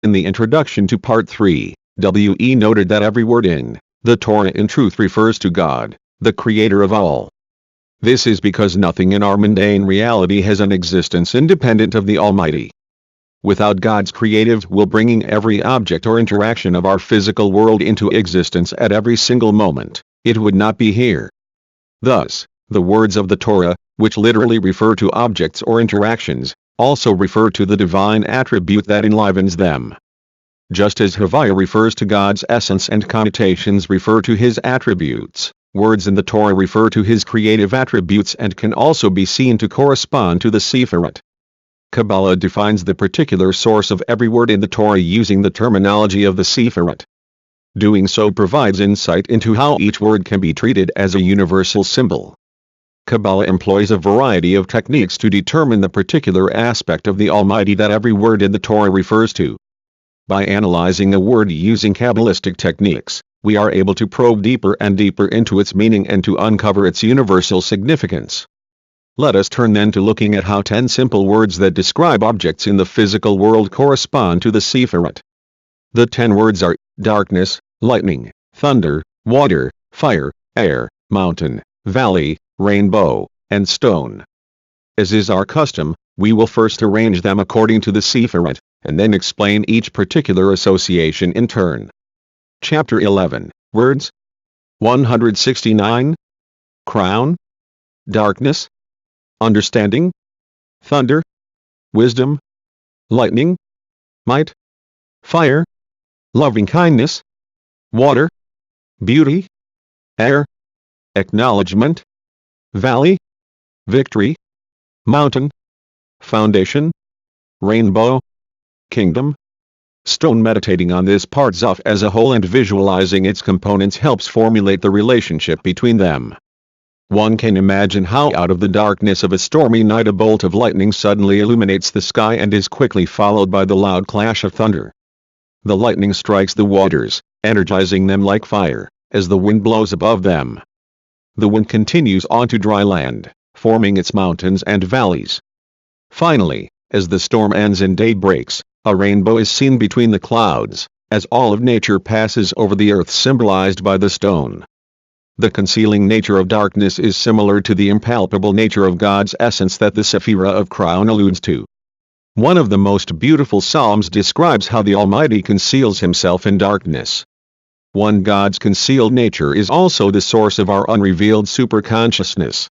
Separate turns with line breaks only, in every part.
In the introduction to Part 3, W.E. noted that every word in the Torah in truth refers to God, the creator of all. This is because nothing in our mundane reality has an existence independent of the Almighty. Without God's creative will bringing every object or interaction of our physical world into existence at every single moment, it would not be here. Thus, the words of the Torah, which literally refer to objects or interactions, also refer to the divine attribute that enlivens them. Just as Havaya refers to God's essence and connotations refer to his attributes, words in the Torah refer to his creative attributes and can also be seen to correspond to the Sephirot. Kabbalah defines the particular source of every word in the Torah using the terminology of the Sephirot. Doing so provides insight into how each word can be treated as a universal symbol. Kabbalah employs a variety of techniques to determine the particular aspect of the Almighty that every word in the Torah refers to. By analyzing a word using Kabbalistic techniques, we are able to probe deeper and deeper into its meaning and to uncover its universal significance. Let us turn then to looking at how 10 simple words that describe objects in the physical world correspond to the Sephirot. The 10 words are darkness, lightning, thunder, water, fire, air, mountain, valley, rainbow, and stone. As is our custom, we will first arrange them according to the Sephirot, and then explain each particular association in turn. Chapter 11, Words. 169. Crown. Darkness. Understanding. Thunder. Wisdom. Lightning. Might. Fire. Loving kindness. Water. Beauty. Air. Acknowledgement. Valley. Victory. Mountain. Foundation. Rainbow. Kingdom. Stone. Meditating on this part Zuf as a whole and visualizing its components helps formulate the relationship between them. One can imagine how out of the darkness of a stormy night a bolt of lightning suddenly illuminates the sky and is quickly followed by the loud clash of thunder. The lightning strikes the waters, energizing them like fire, as the wind blows above them. The wind continues onto dry land, forming its mountains and valleys. Finally, as the storm ends and day breaks, a rainbow is seen between the clouds, as all of nature passes over the earth symbolized by the stone. The concealing nature of darkness is similar to the impalpable nature of God's essence that the Sephirah of Crown alludes to. One of the most beautiful psalms describes how the Almighty conceals himself in darkness. God's concealed nature is also the source of our unrevealed superconsciousness.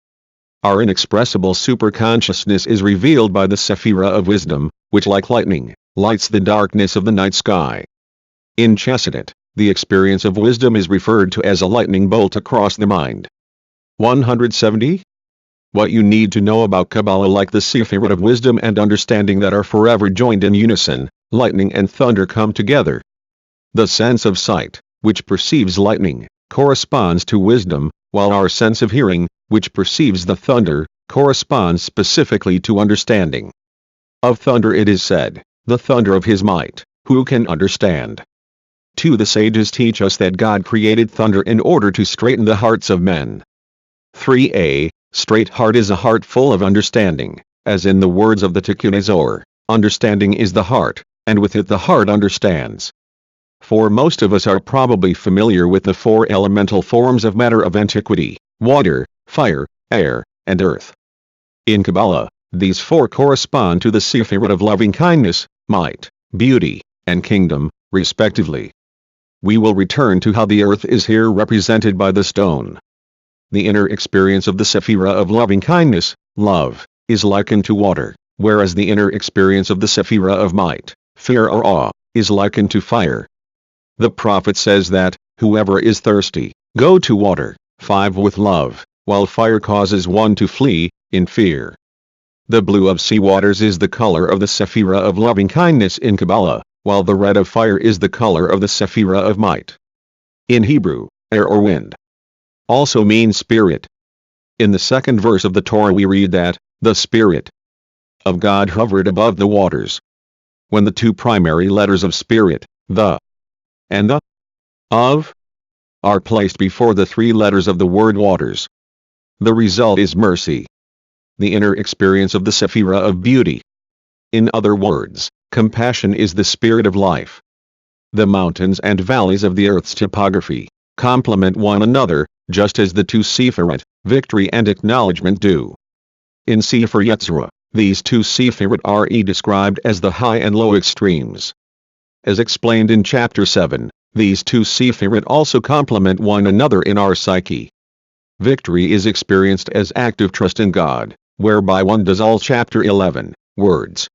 Our inexpressible superconsciousness is revealed by the Sephirah of wisdom, which like lightning, lights the darkness of the night sky. In Chassidut, the experience of wisdom is referred to as a lightning bolt across the mind. 170. What you need to know about Kabbalah. Like the Sephirot of wisdom and understanding that are forever joined in unison, lightning and thunder come together. The sense of sight, which perceives lightning, corresponds to wisdom, while our sense of hearing, which perceives the thunder, corresponds specifically to understanding. Of thunder it is said, the thunder of his might, who can understand? 2. The sages teach us that God created thunder in order to straighten the hearts of men. 3a. Straight heart is a heart full of understanding, as in the words of the Tikkun Zohar, understanding is the heart, and with it the heart understands. 4. Most of us are probably familiar with the 4 elemental forms of matter of antiquity: water, fire, air, and earth. In Kabbalah, these 4 correspond to the Sephirot of loving kindness, might, beauty, and kingdom, respectively. We will return to how the earth is here represented by the stone. The inner experience of the Sephirah of loving kindness, love, is likened to water, whereas the inner experience of the Sephirah of might, fear or awe, is likened to fire. The prophet says that, whoever is thirsty, go to water, 5 with love, while fire causes one to flee, in fear. The blue of sea waters is the color of the Sephirah of loving kindness in Kabbalah, while the red of fire is the color of the Sephirah of might. In Hebrew, air or wind also means spirit. In the 2nd verse of the Torah we read that, the Spirit of God hovered above the waters. When the 2 primary letters of spirit, the and the of, are placed before the 3 letters of the word waters, the result is mercy. The inner experience of the Sephirah of beauty. In other words, Compassion is the spirit of life. The mountains and valleys of the earth's topography complement one another, just as the two Sephirot, victory and acknowledgement, do. In Sefer Yetzirah, these two Sephirot are described as the high and low extremes. As explained in Chapter 7, these two Sephirot also complement one another in our psyche. Victory is experienced as active trust in God, whereby one does all. Chapter 11, words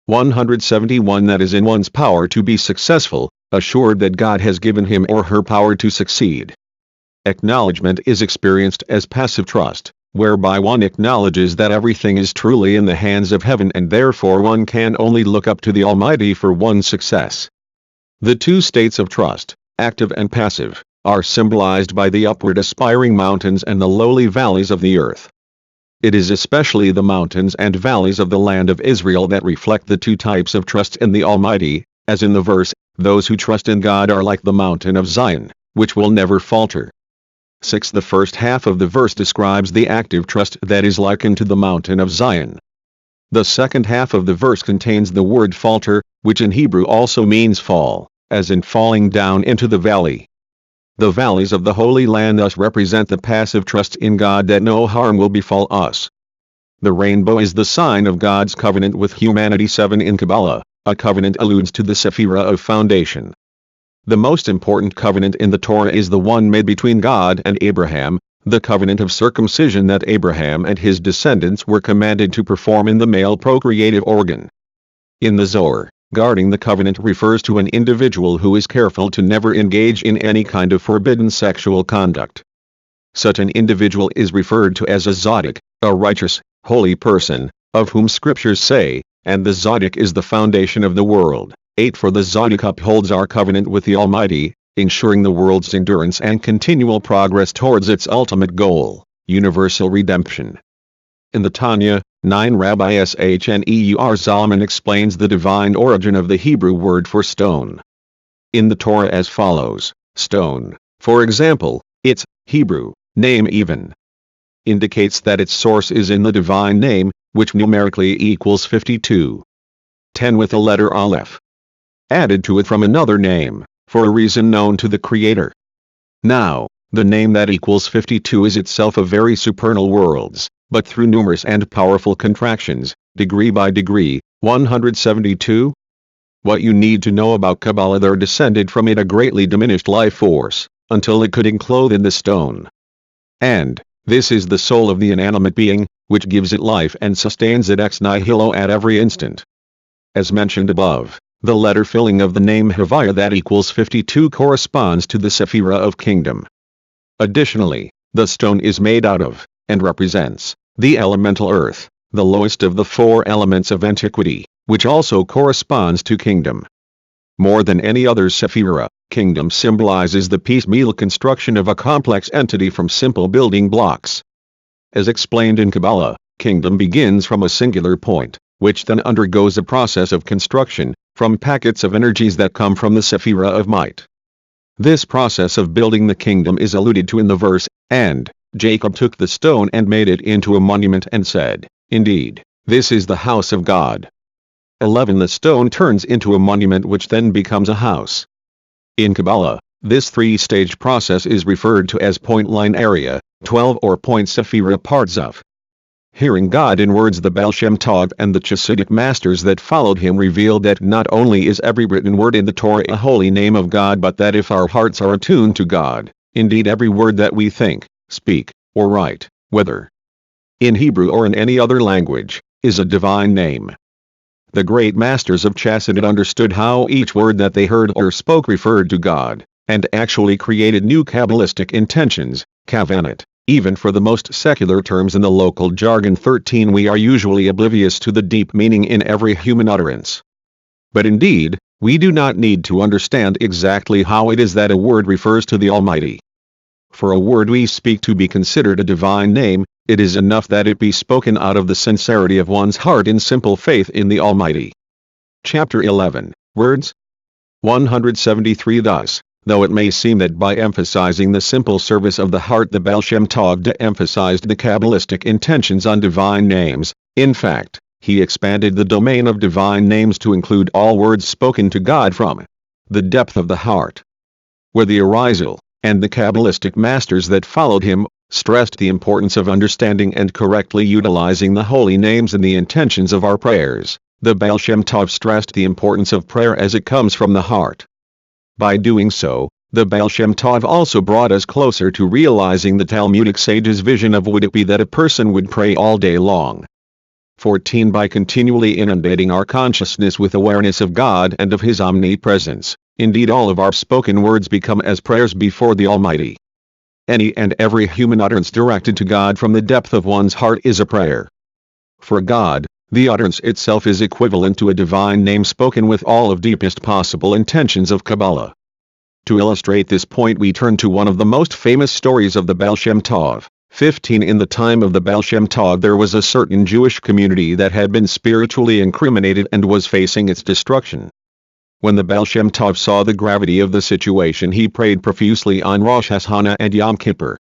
171, that is in one's power to be successful, assured that God has given him or her power to succeed. Acknowledgement is experienced as passive trust, whereby one acknowledges that everything is truly in the hands of heaven and therefore one can only look up to the Almighty for one's success. The two states of trust, active and passive, are symbolized by the upward aspiring mountains and the lowly valleys of the earth. It is especially the mountains and valleys of the land of Israel that reflect the two types of trust in the Almighty, as in the verse, "Those who trust in God are like the mountain of Zion, which will never falter." 6. The first half of the verse describes the active trust that is likened to the mountain of Zion. The second half of the verse contains the word falter, which in Hebrew also means fall, as in falling down into the valley. The valleys of the Holy Land thus represent the passive trust in God that no harm will befall us. The rainbow is the sign of God's covenant with humanity. 7. In Kabbalah, a covenant alludes to the sephira of foundation. The most important covenant in the Torah is the one made between God and Abraham, the covenant of circumcision that Abraham and his descendants were commanded to perform in the male procreative organ. In the Zohar, guarding the covenant refers to an individual who is careful to never engage in any kind of forbidden sexual conduct. Such an individual is referred to as a tzaddik, a righteous, holy person, of whom scriptures say, "And the tzaddik is the foundation of the world." 8. For the tzaddik upholds our covenant with the Almighty, ensuring the world's endurance and continual progress towards its ultimate goal, universal redemption. In the Tanya, 9, Rabbi Shneur Zalman explains the divine origin of the Hebrew word for stone in the Torah as follows: stone, for example, its Hebrew name even indicates that its source is in the divine name, which numerically equals 52. 10. With the letter Aleph added to it from another name, for a reason known to the Creator. Now, the name that equals 52 is itself a very supernal worlds, but through numerous and powerful contractions, degree by degree, 172. What you need to know about Kabbalah: there descended from it a greatly diminished life force, until it could enclose in the stone. And this is the soul of the inanimate being, which gives it life and sustains it ex nihilo at every instant. As mentioned above, the letter filling of the name Havaya that equals 52 corresponds to the Sephira of kingdom. Additionally, the stone is made out of, and represents, the elemental earth, the lowest of the four elements of antiquity, which also corresponds to kingdom. More than any other Sephira, kingdom symbolizes the piecemeal construction of a complex entity from simple building blocks. As explained in Kabbalah, kingdom begins from a singular point, which then undergoes a process of construction, from packets of energies that come from the Sephira of might. This process of building the kingdom is alluded to in the verse, "And Jacob took the stone and made it into a monument and said, Indeed, this is the house of God." 11. The stone turns into a monument which then becomes a house. In Kabbalah, this three-stage process is referred to as point line area, 12 or point Sephira parts of. Hearing God in words, the Baal Shem Tov and the Chassidic masters that followed him revealed that not only is every written word in the Torah a holy name of God, but that if our hearts are attuned to God, indeed every word that we think, speak, or write, whether in Hebrew or in any other language, is a divine name. The great masters of Chassidut understood how each word that they heard or spoke referred to God, and actually created new Kabbalistic intentions, kavanot. Even for the most secular terms in the local jargon. 13. We are usually oblivious to the deep meaning in every human utterance. But indeed, we do not need to understand exactly how it is that a word refers to the Almighty. For a word we speak to be considered a divine name, it is enough that it be spoken out of the sincerity of one's heart in simple faith in the Almighty. Chapter 11, Words 173. Thus, though it may seem that by emphasizing the simple service of the heart the Baal Shem Tov de-emphasized the Kabbalistic intentions on divine names, in fact, He expanded the domain of divine names to include all words spoken to God from the depth of the heart. Where the Arizal, and the Kabbalistic masters that followed him, stressed the importance of understanding and correctly utilizing the holy names in the intentions of our prayers, the Baal Shem Tov stressed the importance of prayer as it comes from the heart. By doing so, the Baal Shem Tov also brought us closer to realizing the Talmudic sage's vision of would it be that a person would pray all day long. 14. By continually inundating our consciousness with awareness of God and of His omnipresence, indeed all of our spoken words become as prayers before the Almighty. Any and every human utterance directed to God from the depth of one's heart is a prayer. For God, the utterance itself is equivalent to a divine name spoken with all of deepest possible intentions of Kabbalah. To illustrate this point we turn to one of the most famous stories of the Baal Shem Tov. 15. In the time of the Baal Shem Tov there was a certain Jewish community that had been spiritually incriminated and was facing its destruction. When the Baal Shem Tov saw the gravity of the situation he prayed profusely on Rosh Hashanah and Yom Kippur.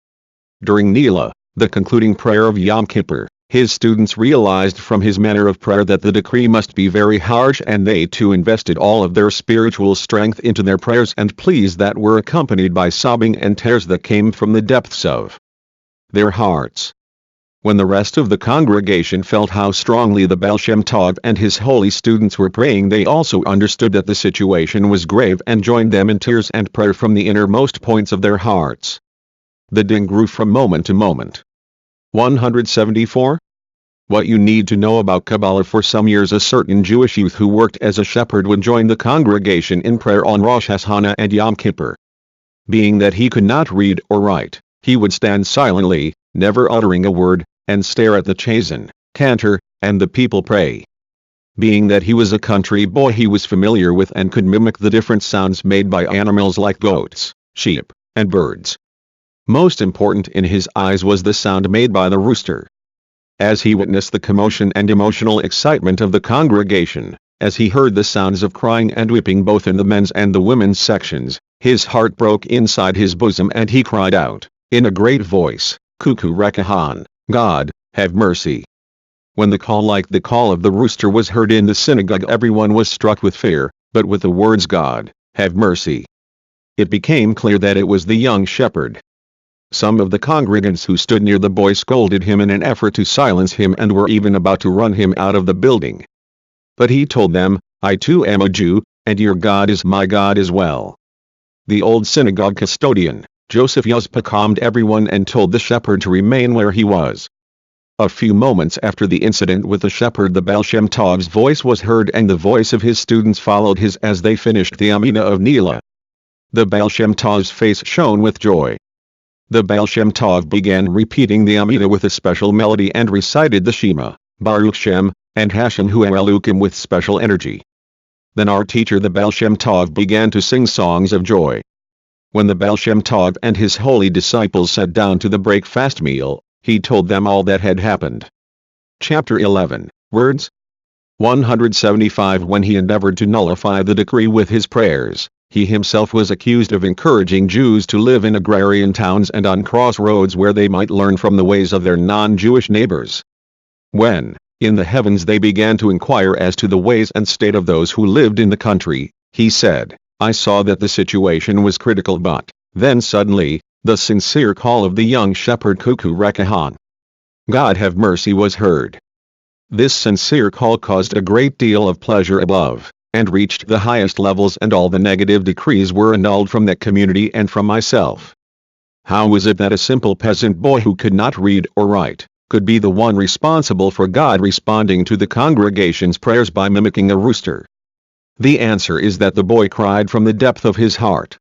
During Nila, the concluding prayer of Yom Kippur, his students realized from his manner of prayer that the decree must be very harsh, and they too invested all of their spiritual strength into their prayers and pleas that were accompanied by sobbing and tears that came from the depths of their hearts. When the rest of the congregation felt how strongly the Baal Shem Tov and his holy students were praying, they also understood that the situation was grave and joined them in tears and prayer from the innermost points of their hearts. The din grew from moment to moment. 174. What you need to know about Kabbalah. For some years a certain Jewish youth who worked as a shepherd would join the congregation in prayer on Rosh Hashanah and Yom Kippur. Being that he could not read or write, he would stand silently, never uttering a word, and stare at the chazen, cantor, and the people pray. Being that he was a country boy he was familiar with and could mimic the different sounds made by animals like goats, sheep, and birds. Most important in his eyes was the sound made by the rooster. As he witnessed the commotion and emotional excitement of the congregation, as he heard the sounds of crying and weeping both in the men's and the women's sections, his heart broke inside his bosom and he cried out, in a great voice, Cuckoo Rekahan, God, have mercy. When the call like the call of the rooster was heard in the synagogue, everyone was struck with fear, but with the words God, have mercy, it became clear that it was the young shepherd. Some of the congregants who stood near the boy scolded him in an effort to silence him and were even about to run him out of the building. But he told them, I too am a Jew, and your God is my God as well. The old synagogue custodian, Joseph Yuzpa, calmed everyone and told the shepherd to remain where he was. A few moments after the incident with the shepherd, the Baal Shem Tov's voice was heard and the voice of his students followed his as they finished the Amidah of Nila. The Baal Shem Tov's face shone with joy. The Baal Shem Tov began repeating the Amidah with a special melody and recited the Shema, Baruch Shem, and Hashem Hu Elokim with special energy. Then our teacher the Baal Shem Tov began to sing songs of joy. When the Baal Shem Tov and his holy disciples sat down to the breakfast meal, he told them all that had happened. Chapter 11, Words 175. When he endeavored to nullify the decree with his prayers, he himself was accused of encouraging Jews to live in agrarian towns and on crossroads where they might learn from the ways of their non-Jewish neighbors. When, in the heavens, they began to inquire as to the ways and state of those who lived in the country, he said, I saw that the situation was critical, but then suddenly, the sincere call of the young shepherd Cuckoo Rekahan, God have mercy, was heard. This sincere call caused a great deal of pleasure above, and reached the highest levels, and all the negative decrees were annulled from that community and from myself. How was it that a simple peasant boy who could not read or write, could be the one responsible for God responding to the congregation's prayers by mimicking a rooster? The answer is that the boy cried from the depth of his heart.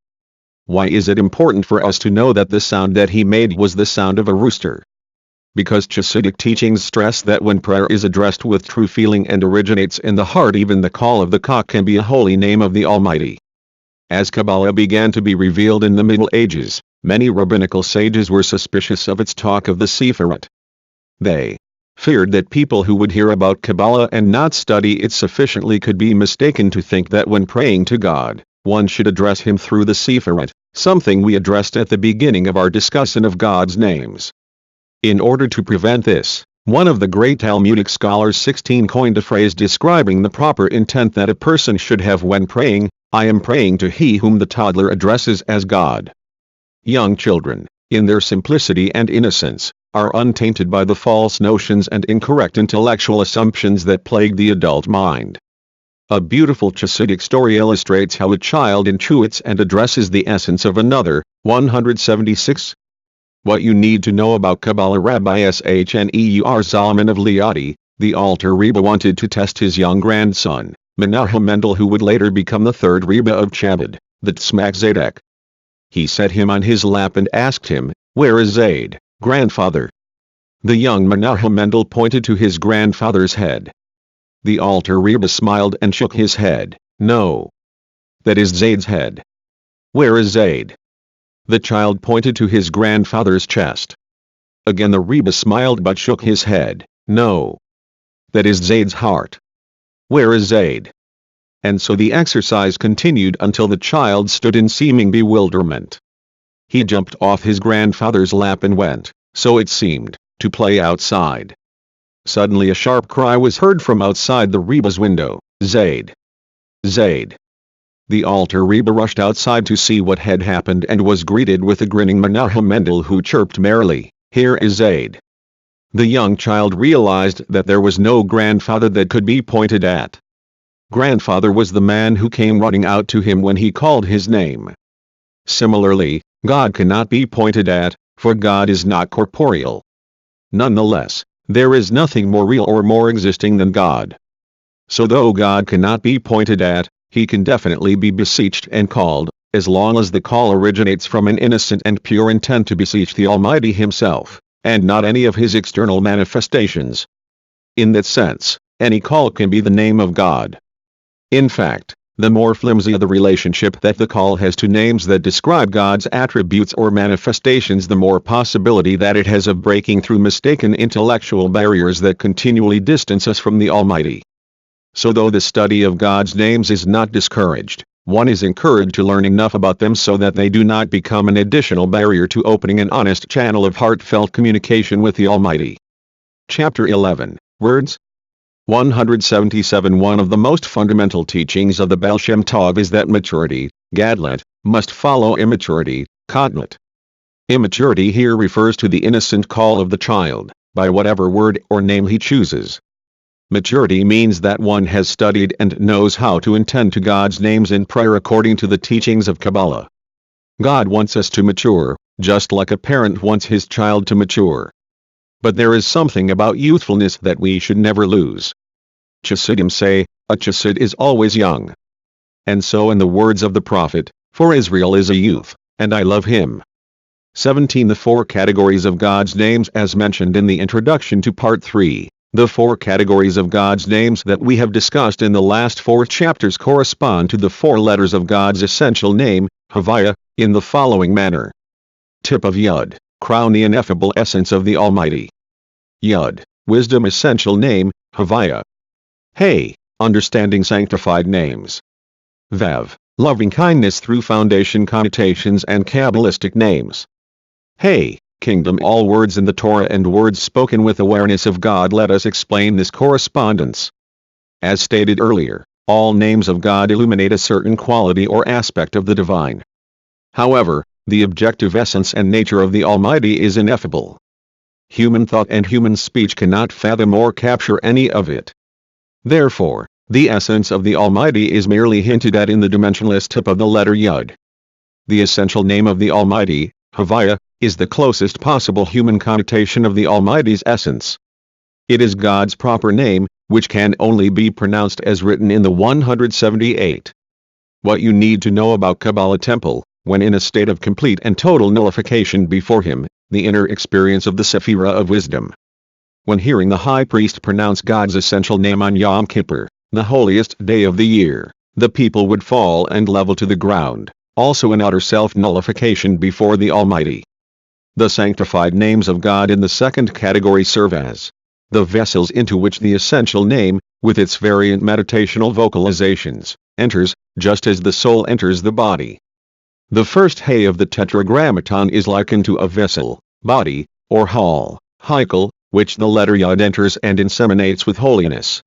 Why is it important for us to know that the sound that he made was the sound of a rooster? Because Chassidic teachings stress that when prayer is addressed with true feeling and originates in the heart, even the call of the cock can be a holy name of the Almighty. As Kabbalah began to be revealed in the Middle Ages, many rabbinical sages were suspicious of its talk of the Sephirot. They feared that people who would hear about Kabbalah and not study it sufficiently could be mistaken to think that when praying to God, one should address him through the Sephirot, something we addressed at the beginning of our discussion of God's names. In order to prevent this, One of the great Talmudic scholars 16 coined a phrase describing the proper intent that a person should have when praying: I am praying to he whom the toddler addresses as God. Young children, in their simplicity and innocence, are untainted by the false notions and incorrect intellectual assumptions that plague the adult mind. A beautiful Chassidic story illustrates how a child intuits and addresses the essence of another. 176. What you need to know about Kabbalah. Rabbi Shneur Zalman of Liadi, the Alter Rebbe, wanted to test his young grandson, Menachem Mendel, who would later become the third Rebbe of Chabad, the Tzemach Tzedek. He set him on his lap and asked him, "Where is Zaid, grandfather?" The young Menachem Mendel pointed to his grandfather's head. The Alter Rebbe smiled and shook his head. "No. That is Zaid's head." "Where is Zaid?" The child pointed to his grandfather's chest. Again the Rebbe smiled but shook his head. "No. That is Zaid's heart." "Where is Zaid?" And so the exercise continued until the child stood in seeming bewilderment. He jumped off his grandfather's lap and went, so it seemed, to play outside. Suddenly a sharp cry was heard from outside the Rebbe's window: "Zaid! Zaid!" The Alter Rebbe rushed outside to see what had happened and was greeted with a grinning Menachem Mendel, who chirped merrily, "Here is Zaid." The young child realized that there was no grandfather that could be pointed at. Grandfather was the man who came running out to him when he called his name. Similarly, God cannot be pointed at, for God is not corporeal. Nonetheless, there is nothing more real or more existing than God. So though God cannot be pointed at, he can definitely be beseeched and called, as long as the call originates from an innocent and pure intent to beseech the Almighty himself, and not any of his external manifestations. In that sense, any call can be the name of God. In fact, the more flimsy the relationship that the call has to names that describe God's attributes or manifestations, the more possibility that it has of breaking through mistaken intellectual barriers that continually distance us from the Almighty. So though the study of God's names is not discouraged, one is encouraged to learn enough about them so that they do not become an additional barrier to opening an honest channel of heartfelt communication with the Almighty. Chapter 11, Words. 177. One of the most fundamental teachings of the Baal Shem Tov is that maturity, gadlut, must follow immaturity, kotnut. Immaturity here refers to the innocent call of the child, by whatever word or name he chooses. Maturity means that one has studied and knows how to intend to God's names in prayer according to the teachings of Kabbalah. God wants us to mature, just like a parent wants his child to mature. But there is something about youthfulness that we should never lose. Chassidim say, a chassid is always young. And so in the words of the prophet, "For Israel is a youth, and I love him." 17. The four categories of God's names as mentioned in the introduction to Part 3. The four categories of God's names that we have discussed in the last 4 chapters correspond to the 4 letters of God's essential name, Havaya, in the following manner. Tip of Yud, crown the ineffable essence of the Almighty. Yud, wisdom essential name, Havaya. Hey, understanding sanctified names. Vav, loving kindness through foundation connotations and Kabbalistic names. Hey, kingdom. All words in the Torah and words spoken with awareness of God. Let us explain this correspondence. As stated earlier, all names of God illuminate a certain quality or aspect of the divine. However, the objective essence and nature of the Almighty is ineffable. Human thought and human speech cannot fathom or capture any of it. Therefore, the essence of the Almighty is merely hinted at in the dimensionless tip of the letter Yud. The essential name of the Almighty, Havaya, is the closest possible human connotation of the Almighty's essence. It is God's proper name, which can only be pronounced as written in the 178. What you need to know about Kabbalah Temple, when in a state of complete and total nullification before him, the inner experience of the Sephirah of wisdom. When hearing the high priest pronounce God's essential name on Yom Kippur, the holiest day of the year, the people would fall and level to the ground, also in utter self-nullification before the Almighty. The sanctified names of God in the second category serve as the vessels into which the essential name, with its variant meditational vocalizations, enters, just as the soul enters the body. The first hay of the Tetragrammaton is likened to a vessel, body, or hall, heikel, which the letter Yod enters and inseminates with holiness.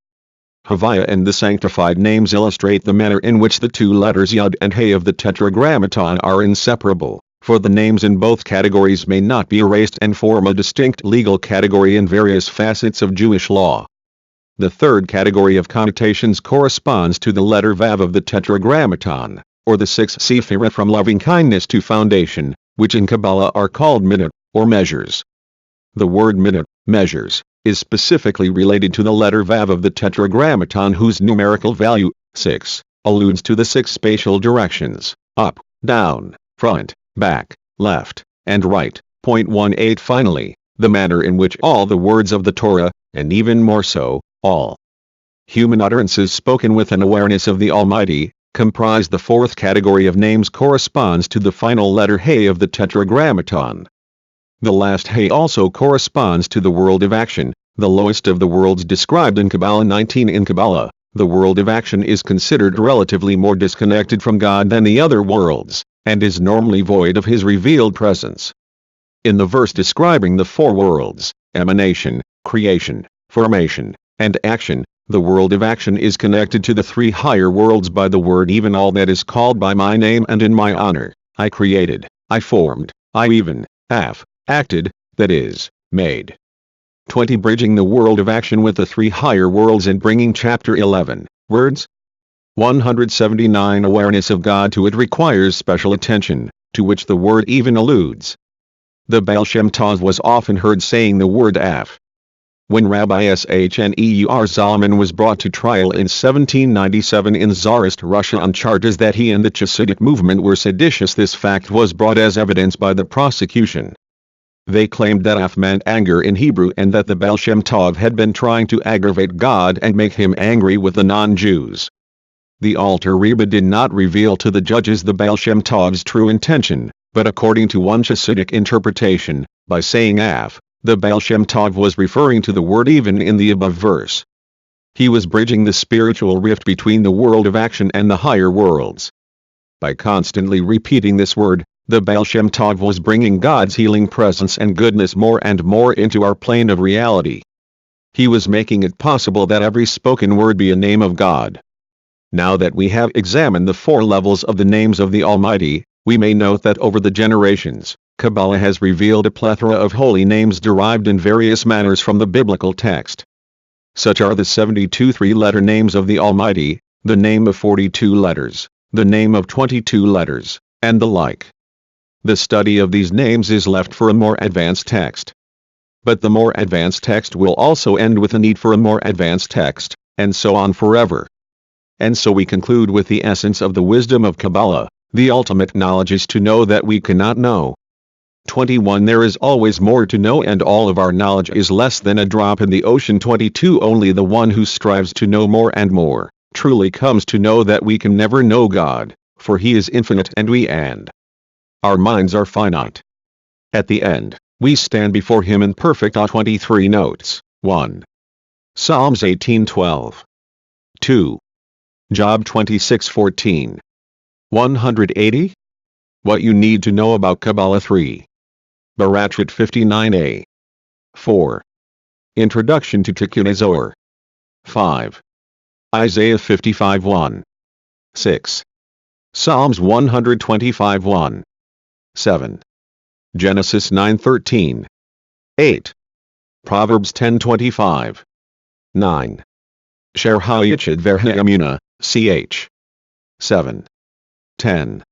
Havaya and the sanctified names illustrate the manner in which the two letters Yod and He of the Tetragrammaton are inseparable, for the names in both categories may not be erased and form a distinct legal category in various facets of Jewish law. The third category of connotations corresponds to the letter Vav of the Tetragrammaton, or the 6 sephirot from loving kindness to foundation, which in Kabbalah are called minot, or measures. The word minot, measures, is specifically related to the letter Vav of the Tetragrammaton, whose numerical value, 6, alludes to the 6 spatial directions, up, down, front, back, left, and right. 18 Finally, the manner in which all the words of the Torah, and even more so, all human utterances spoken with an awareness of the Almighty, comprise the fourth category of names corresponds to the final letter He of the Tetragrammaton. The last He also corresponds to the world of action, the lowest of the worlds described in Kabbalah 19. In Kabbalah, the world of action is considered relatively more disconnected from God than the other worlds, and is normally void of His revealed presence. In the verse describing the 4 worlds, emanation, creation, formation, and action, the world of action is connected to the 3 higher worlds by the word even. All that is called by my name and in my honor, I created, I formed, I even, have, acted, that is, made. 20 Bridging the world of action with the 3 higher worlds and bringing chapter 11, words. 179 Awareness of God to it requires special attention, to which the word even alludes. The Baal Shem Tov was often heard saying the word af. When Rabbi Shneur Zalman was brought to trial in 1797 in Tsarist Russia on charges that he and the Chassidic movement were seditious, this fact was brought as evidence by the prosecution. They claimed that af meant anger in Hebrew and that the Baal Shem Tov had been trying to aggravate God and make him angry with the non-Jews. The Alter Rebbe did not reveal to the judges the Baal Shem Tov's true intention, but according to one Chassidic interpretation, by saying af, the Baal Shem Tov was referring to the word even in the above verse. He was bridging the spiritual rift between the world of action and the higher worlds. By constantly repeating this word, the Baal Shem Tov was bringing God's healing presence and goodness more and more into our plane of reality. He was making it possible that every spoken word be a name of God. Now that we have examined the 4 levels of the names of the Almighty, we may note that over the generations, Kabbalah has revealed a plethora of holy names derived in various manners from the biblical text. Such are the 72 3-letter names of the Almighty, the name of 42 letters, the name of 22 letters, and the like. The study of these names is left for a more advanced text. But the more advanced text will also end with a need for a more advanced text, and so on forever. And so we conclude with the essence of the wisdom of Kabbalah: the ultimate knowledge is to know that we cannot know. 21 There is always more to know, and all of our knowledge is less than a drop in the ocean. 22 Only the one who strives to know more and more, truly comes to know that we can never know God, for He is infinite and we and our minds are finite. At the end, we stand before Him in perfect 23 Notes. 1. Psalms 18:12. 2. Job 26:14. 180. What you need to know about Kabbalah. 3. Barachot 59a. 4. Introduction to Tikkun Zohar. 5. Isaiah 55:1. 6. Psalms 125:1. 7. Genesis 9:13. 8. Proverbs 10:25. 9. Sher HaYichid Verha'amuna, ch. 7. 10.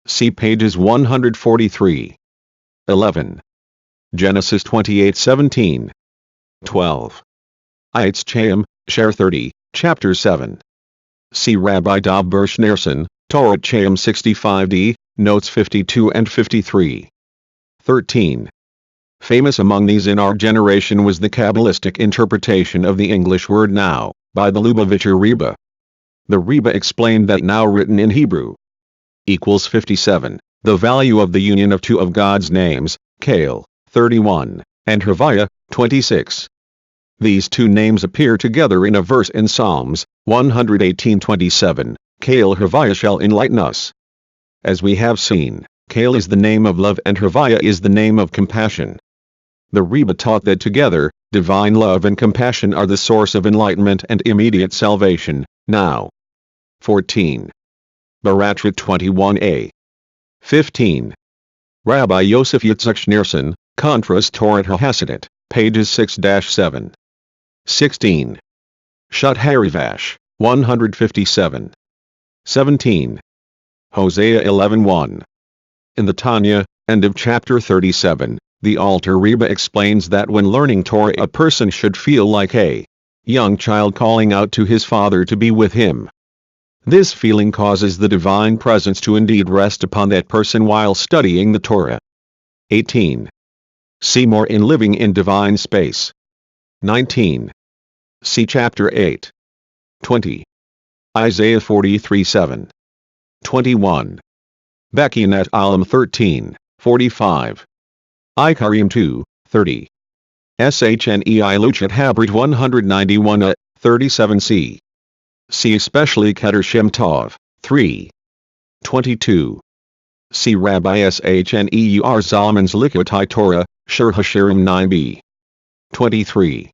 See pages 143. 11. Genesis 28:17. 12. Eitz Chaim, Sher 30, chapter 7. See Rabbi Dov Bershnerson, Torah Chaim 65d, notes 52 and 53. 13. Famous among these in our generation was the Kabbalistic interpretation of the English word now, by the Lubavitcher Rebbe. The Rebbe explained that now written in Hebrew equals 57, the value of the union of 2 of God's names, Kale, 31, and Havaya, 26. These 2 names appear together in a verse in Psalms 118:27, Kale Havaya shall enlighten us. As we have seen, Kale is the name of love and Havaya is the name of compassion. The Rebbe taught that together, Divine love and compassion are the source of enlightenment and immediate salvation, now. 14. Baratra 21a. 15. Rabbi Yosef Yitzchak Schneerson, Contrast Torah Hasidut, pages 6-7. 16. Shut Harivash, 157. 17. Hosea 11:1. In the Tanya, end of chapter 37, the Alter Rebbe explains that when learning Torah a person should feel like a young child calling out to his father to be with him. This feeling causes the divine presence to indeed rest upon that person while studying the Torah. 18. See more in Living in Divine Space. 19. See chapter 8. 20. Isaiah 43:7. 21. Bekinet Alam 13, 45. Ikarim 2, 30. Shnei Luchat Habrit 191 37c. See especially Keter Shem Tov, 3. 22. See Rabbi Shneur Zalman's Likutei Torah, Shir Hashirim 9b. 23.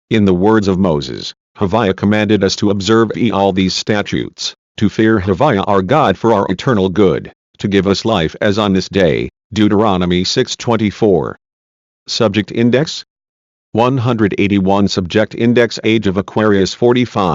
In the words of Moses, Havaya commanded us to observe all these statutes, to fear Havaya our God for our eternal good, to give us life as on this day, Deuteronomy 6:24. Subject Index 181. Subject Index Age of Aquarius 45.